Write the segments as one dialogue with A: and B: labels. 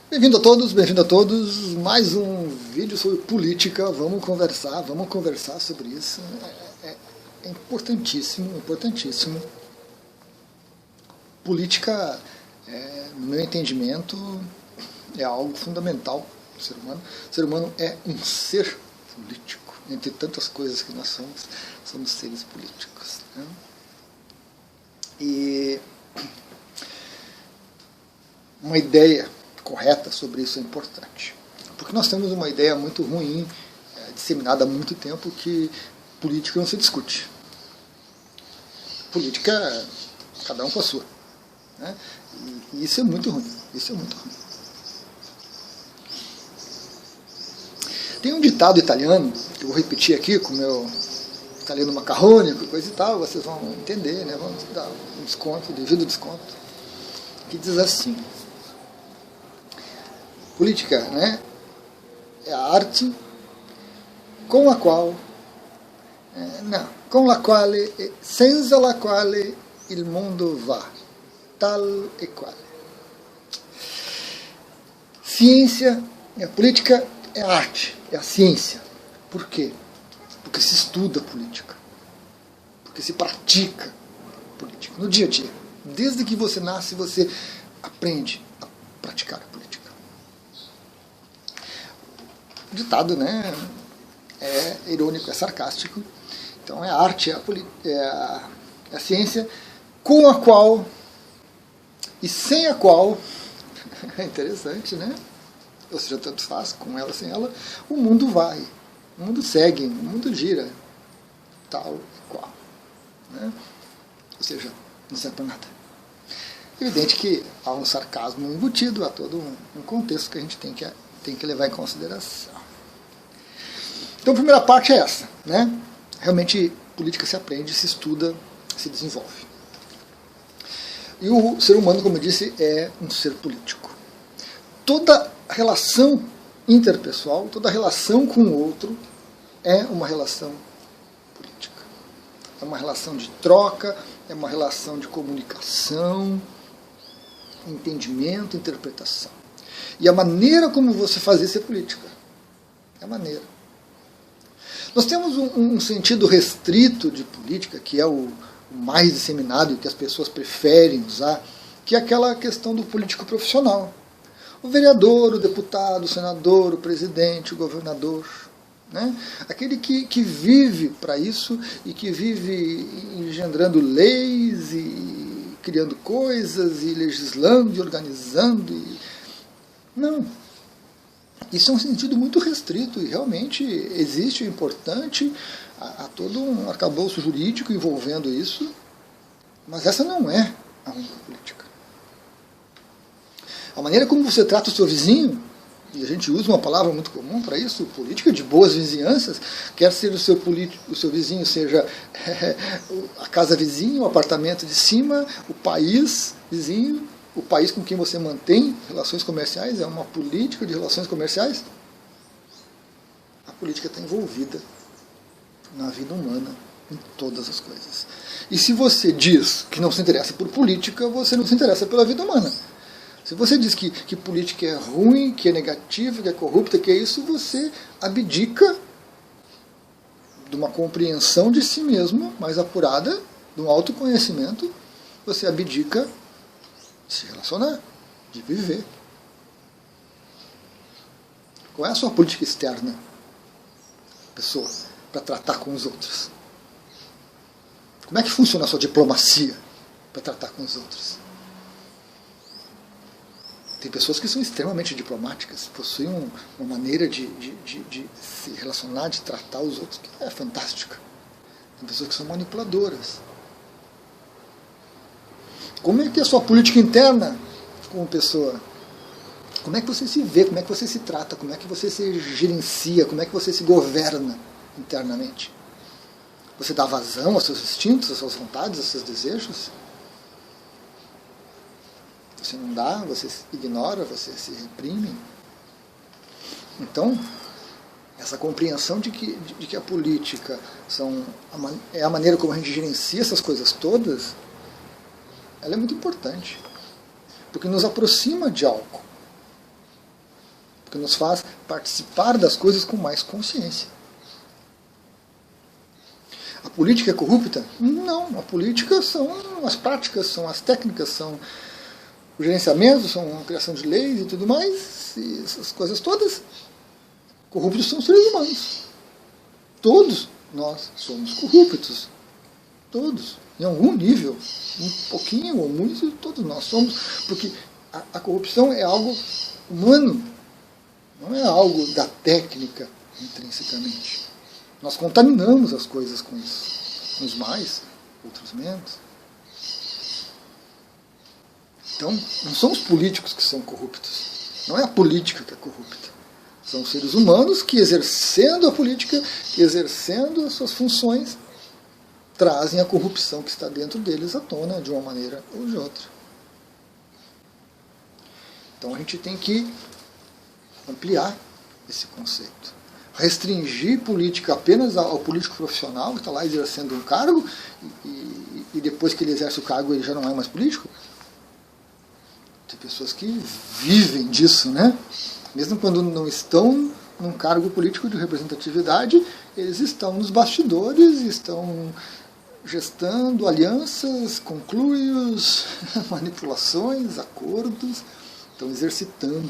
A: Bem-vindo a todos, bem-vindo a todos. Mais um vídeo sobre política. Vamos conversar sobre isso. É importantíssimo, importantíssimo. Política, no meu entendimento, é algo fundamental do ser humano. O ser humano é um ser político. Entre tantas coisas que nós somos seres políticos, né? E uma ideia correta sobre isso é importante. Porque nós temos uma ideia muito ruim, disseminada há muito tempo, que política não se discute. Política, cada um com a sua, né? E isso é muito ruim. Isso é muito ruim. Tem um ditado italiano, que eu vou repetir aqui com o meu italiano macarrônico, coisa e tal, vocês vão entender, né? Vamos dar um desconto, devido desconto, que diz assim: política, né, é a arte com a qual, senza la quale il mondo va, tal e quale. Ciência, a política é a arte, é a ciência. Por quê? Porque se estuda política, porque se pratica política no dia a dia. Desde que você nasce, você aprende a praticar a política. O ditado, né, é irônico, é sarcástico. Então é a arte, é a ciência com a qual e sem a qual, é interessante, né? Ou seja, tanto faz, com ela, sem ela, o mundo vai, o mundo segue, o mundo gira, tal e qual, né? Ou seja, não serve para nada. Evidente que há um sarcasmo embutido, há todo um contexto que a gente tem que levar em consideração. Então a primeira parte é essa, né? Realmente política se aprende, se estuda, se desenvolve. E o ser humano, como eu disse, é um ser político. Toda relação interpessoal, toda relação com o outro é uma relação política. É uma relação de troca, é uma relação de comunicação, entendimento, interpretação. E a maneira como você faz isso é política. É a maneira. Nós temos um sentido restrito de política, que é o mais disseminado e que as pessoas preferem usar, que é aquela questão do político profissional. O vereador, o deputado, o senador, o presidente, o governador, né? Aquele que vive para isso e que vive engendrando leis e criando coisas e legislando e organizando. Não. Isso é um sentido muito restrito e realmente existe, é importante, há todo um arcabouço jurídico envolvendo isso, mas essa não é a única política. A maneira como você trata o seu vizinho, e a gente usa uma palavra muito comum para isso, política de boas vizinhanças, quer ser o seu vizinho seja a casa vizinha, o apartamento de cima, o país vizinho, o país com quem você mantém relações comerciais, é uma política de relações comerciais. A política está envolvida na vida humana, em todas as coisas. E se você diz que não se interessa por política, você não se interessa pela vida humana. Se você diz que política é ruim, que é negativa, que é corrupta, que é isso, você abdica de uma compreensão de si mesmo mais apurada, de um autoconhecimento, você abdica de se relacionar, de viver. Qual é a sua política externa, pessoa, para tratar com os outros? Como é que funciona a sua diplomacia para tratar com os outros? Tem pessoas que são extremamente diplomáticas, possuem uma maneira de se relacionar, de tratar os outros, que é fantástica. Tem pessoas que são manipuladoras. Como é que é a sua política interna como pessoa? Como é que você se vê, como é que você se trata, como é que você se gerencia, como é que você se governa internamente? Você dá vazão aos seus instintos, às suas vontades, aos seus desejos? Você não dá, você ignora, você se reprime. Então, essa compreensão de que a política é a maneira como a gente gerencia essas coisas todas, ela é muito importante. Porque nos aproxima de algo. porque nos faz participar das coisas com mais consciência. A política é corrupta? Não, a política são as práticas, são as técnicas, são o gerenciamento, são a criação de leis e tudo mais, e essas coisas todas. Corruptos são os seres humanos. Todos nós somos corruptos. Todos. Em algum nível, um pouquinho ou muito, todos nós somos, porque a corrupção é algo humano, não é algo da técnica intrinsecamente. Nós contaminamos as coisas com isso. Uns mais, outros menos. Então, não são os políticos que são corruptos. Não é a política que é corrupta. São os seres humanos que, exercendo a política, exercendo as suas funções, trazem a corrupção que está dentro deles à tona, de uma maneira ou de outra. Então a gente tem que ampliar esse conceito. Restringir política apenas ao político profissional, que está lá exercendo um cargo, e depois que ele exerce o cargo ele já não é mais político. Tem pessoas que vivem disso, né? Mesmo quando não estão num cargo político de representatividade, eles estão nos bastidores, estão gestando alianças, conluios, manipulações, acordos, estão exercitando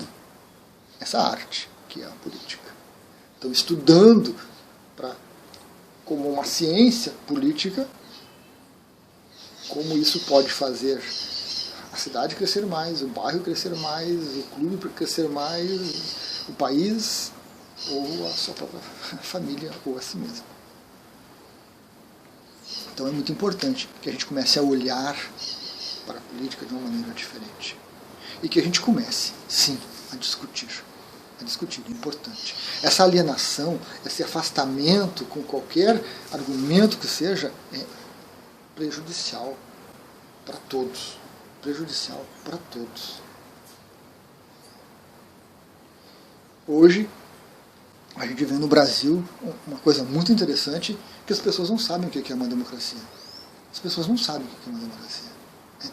A: essa arte que é a política. Estão estudando como uma ciência política como isso pode fazer a cidade crescer mais, o bairro crescer mais, o clube crescer mais, o país ou a sua própria família ou a si mesmo. Então é muito importante que a gente comece a olhar para a política de uma maneira diferente. E que a gente comece, sim, a discutir. A discutir, é importante. Essa alienação, esse afastamento com qualquer argumento que seja, é prejudicial para todos. Prejudicial para todos. Hoje, a gente vê no Brasil uma coisa muito interessante, que as pessoas não sabem o que é uma democracia. As pessoas não sabem o que é uma democracia.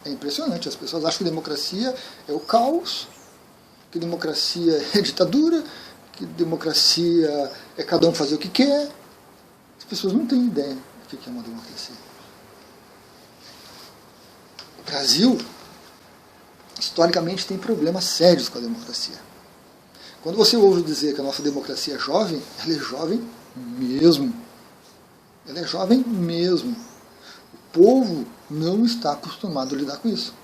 A: É impressionante. As pessoas acham que democracia é o caos, que democracia é ditadura, que democracia é cada um fazer o que quer. As pessoas não têm ideia do que é uma democracia. O Brasil, historicamente, tem problemas sérios com a democracia. Quando você ouve dizer que a nossa democracia é jovem, ela é jovem mesmo. Ela é jovem mesmo. O povo não está acostumado a lidar com isso.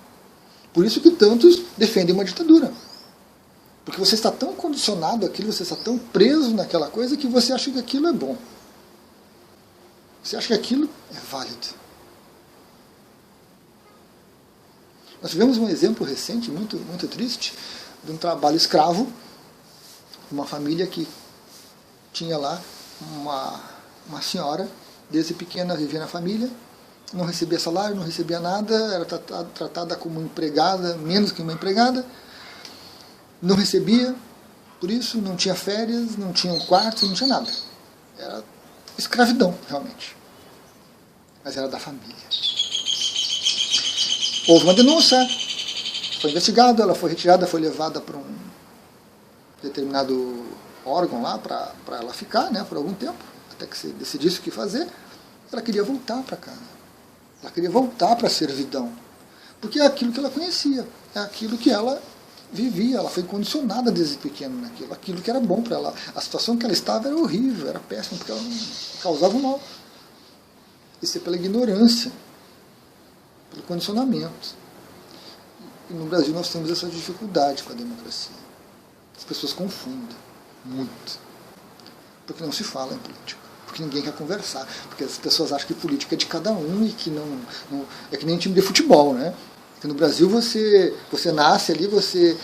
A: Por isso que tantos defendem uma ditadura. Porque você está tão condicionado àquilo, você está tão preso naquela coisa que você acha que aquilo é bom. Você acha que aquilo é válido. Nós tivemos um exemplo recente, muito, muito triste, de um trabalho escravo, uma família que tinha lá uma senhora, desde pequena vivia na família, não recebia salário, não recebia nada, era tratada como empregada, menos que uma empregada, não recebia, por isso não tinha férias, não tinha um quarto, não tinha nada. Era escravidão, realmente. Mas era da família. Houve uma denúncia, foi investigado, ela foi retirada, foi levada para um determinado órgão lá para ela ficar, né, por algum tempo, até que se decidisse o que fazer. Ela queria voltar para casa. Ela queria voltar para a servidão. Porque é aquilo que ela conhecia, é aquilo que ela vivia, ela foi condicionada desde pequena naquilo, aquilo que era bom para ela. A situação que ela estava era horrível, era péssima, porque ela causava mal. Isso é pela ignorância, pelo condicionamento. E no Brasil nós temos essa dificuldade com a democracia. As pessoas confundem muito, porque não se fala em política, porque ninguém quer conversar, porque as pessoas acham que política é de cada um e que não é que nem time de futebol, né? Que no Brasil você nasce ali, você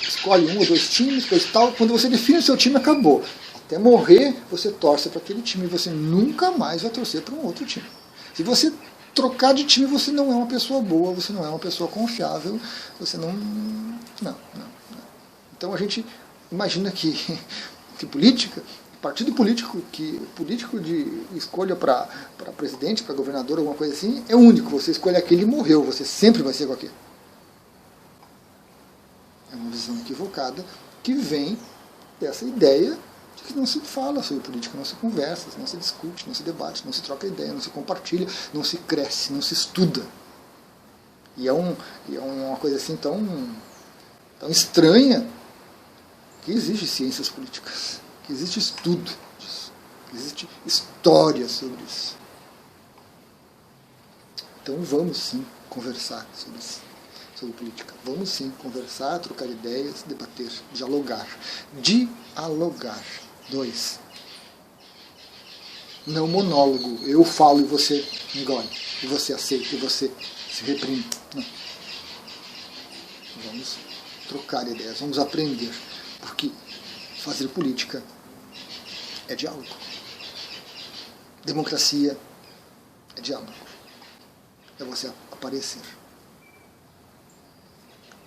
A: escolhe um ou dois times, coisa e tal, quando você define o seu time, acabou. Até morrer, você torce para aquele time, e você nunca mais vai torcer para um outro time. Se você trocar de time, você não é uma pessoa boa, você não é uma pessoa confiável, você não. Então a gente imagina que política, partido político de escolha para presidente, para governador, alguma coisa assim, é único. Você escolhe aquele e morreu, você sempre vai ser com aquele. É uma visão equivocada que vem dessa ideia de que não se fala sobre política, não se conversa, não se discute, não se debate, não se troca ideia, não se compartilha, não se cresce, não se estuda. E é uma coisa assim tão estranha que existe ciências políticas, que existe estudo disso, que existe história sobre isso. Então vamos sim conversar sobre isso, sobre política. Vamos sim conversar, trocar ideias, debater, dialogar. Dialogar. 2. Não monólogo. Eu falo e você engole, e você aceita, e você se reprime. Não. Vamos trocar ideias, vamos aprender. Porque fazer política é diálogo. Democracia é diálogo. É você aparecer.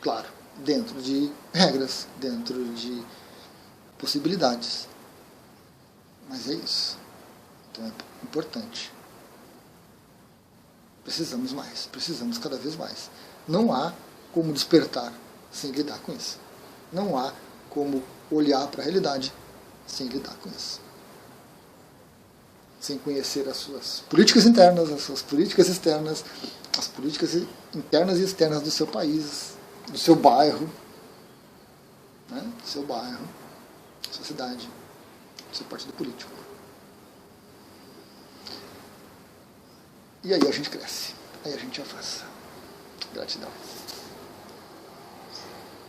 A: Claro, dentro de regras, dentro de possibilidades. Mas é isso. Então é importante. Precisamos mais, precisamos cada vez mais. Não há como despertar sem lidar com isso. Não há como olhar para a realidade sem lidar com isso. Sem conhecer as suas políticas internas, as suas políticas externas, as políticas internas e externas do seu país, do seu bairro, né? Do seu bairro, da sua cidade, do seu partido político. E aí a gente cresce, aí a gente avança. Gratidão.